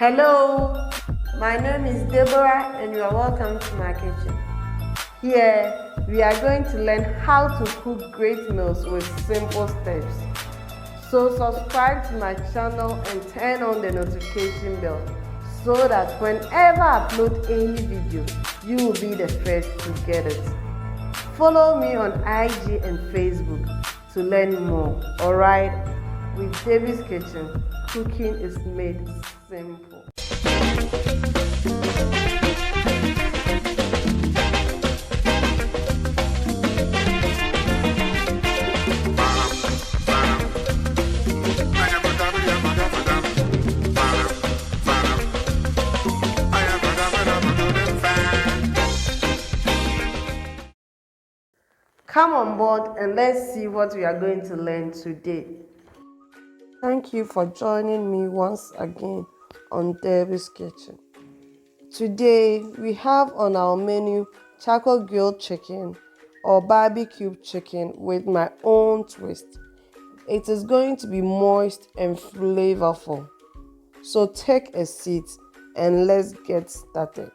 Hello, my name is Deborah and you are welcome to my kitchen. Here, we are going to learn how to cook great meals with simple steps. So subscribe to my channel and turn on the notification bell so that whenever I upload any video, you will be the first to get it. Follow me on IG and Facebook to learn more, alright? With David's Kitchen, cooking is made simple. Come on board and let's see what we are going to learn today. Thank you for joining me once again on David's Kitchen. Today we have on our menu charcoal grilled chicken or barbecue chicken with my own twist. It is going to be moist and flavorful. So take a seat and let's get started.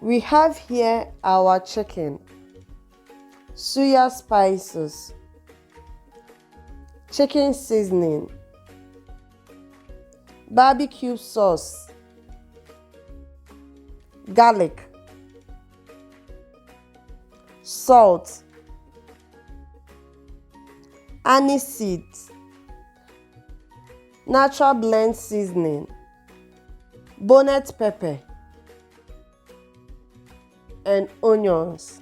We have here our chicken, suya spices, chicken seasoning, barbecue sauce, garlic, salt, anise seeds, natural blend seasoning, bonnet pepper, and onions.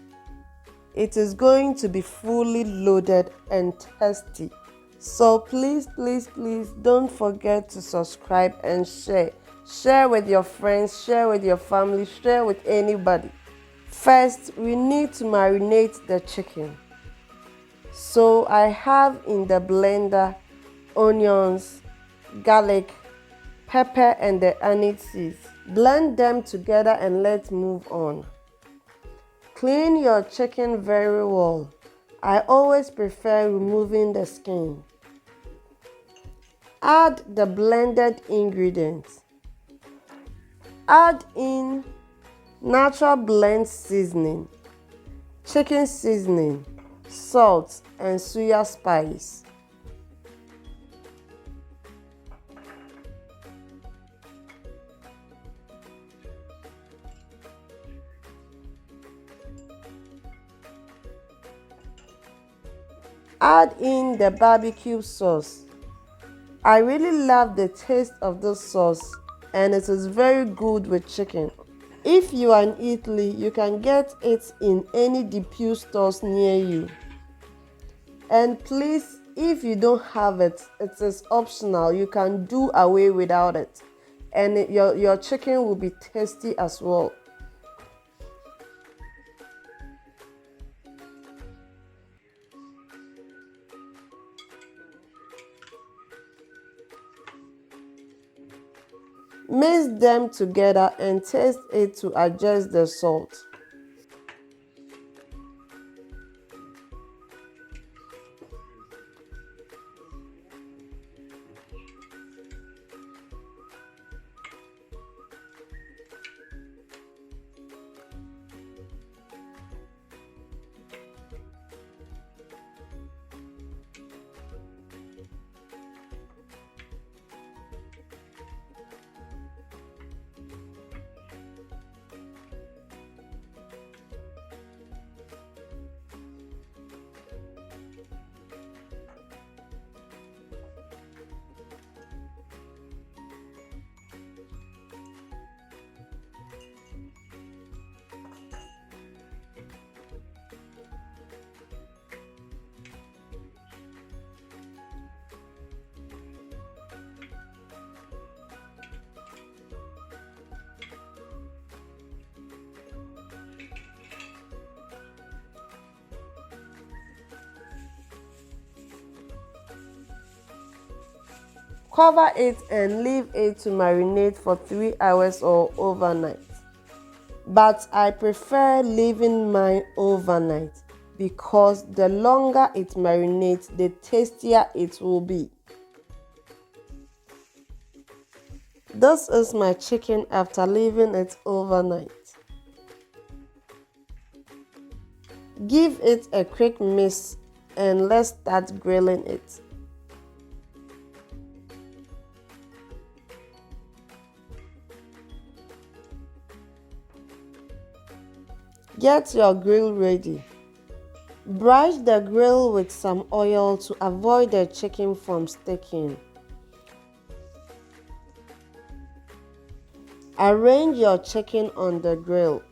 It is going to be fully loaded and tasty. So please don't forget to subscribe and share. Share with your friends, share with your family, share with anybody. First, we need to marinate the chicken. So I have in the blender onions, garlic, pepper and the anise seeds. Blend them together and let's move on. Clean your chicken very well. I always prefer removing the skin. Add the blended ingredients. Add in natural blend seasoning, chicken seasoning, salt, and suya spice. Add in the barbecue sauce. I really love the taste of this sauce and it is very good with chicken. If you are in Italy, you can get it in any BBQ stores near you. And please, if you don't have it, it is optional. You can do away without it. And your chicken will be tasty as well. Mix them together and taste it to adjust the salt. Cover it and leave it to marinate for 3 hours or overnight. But I prefer leaving mine overnight because the longer it marinates, the tastier it will be. This is my chicken after leaving it overnight. Give it a quick mix and let's start grilling it. Get your grill ready. Brush the grill with some oil to avoid the chicken from sticking. Arrange your chicken on the grill.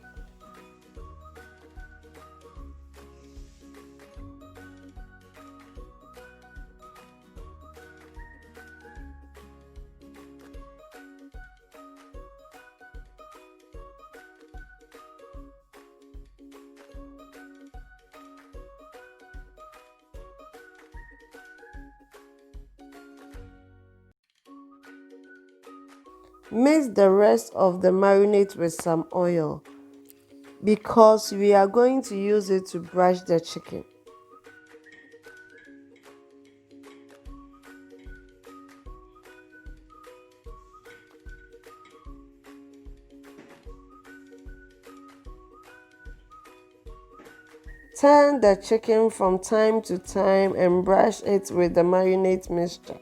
Mix the rest of the marinade with some oil because we are going to use it to brush the chicken. Turn the chicken from time to time and brush it with the marinade mixture.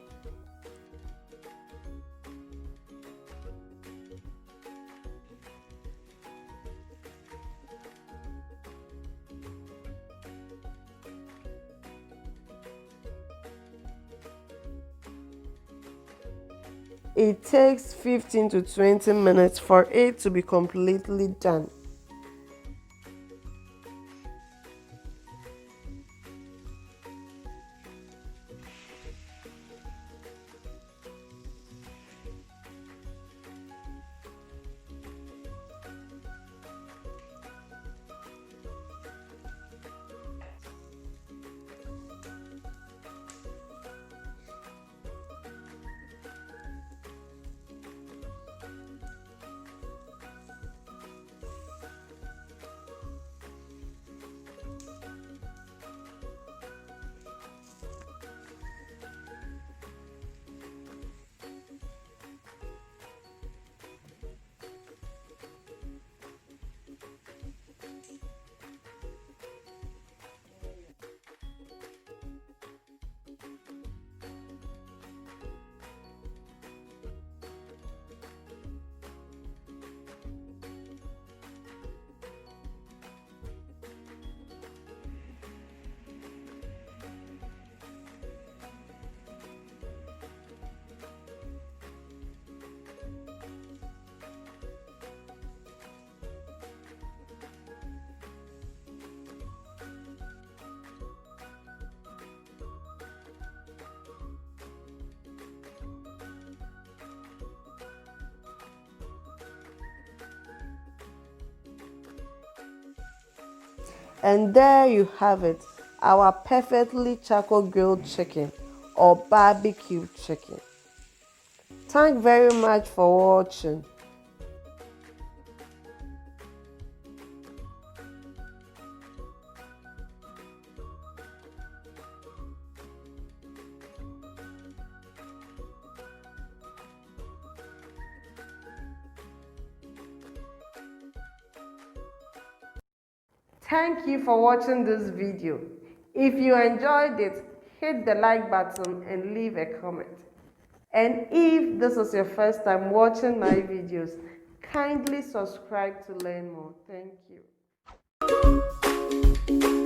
It takes 15 to 20 minutes for it to be completely done. And there you have it, our perfectly charcoal grilled chicken or barbecue chicken. Thank very much for watching. Thank you for watching this video. If you enjoyed it, hit the like button and leave a comment. And if this is your first time watching my videos, kindly subscribe to learn more. Thank you.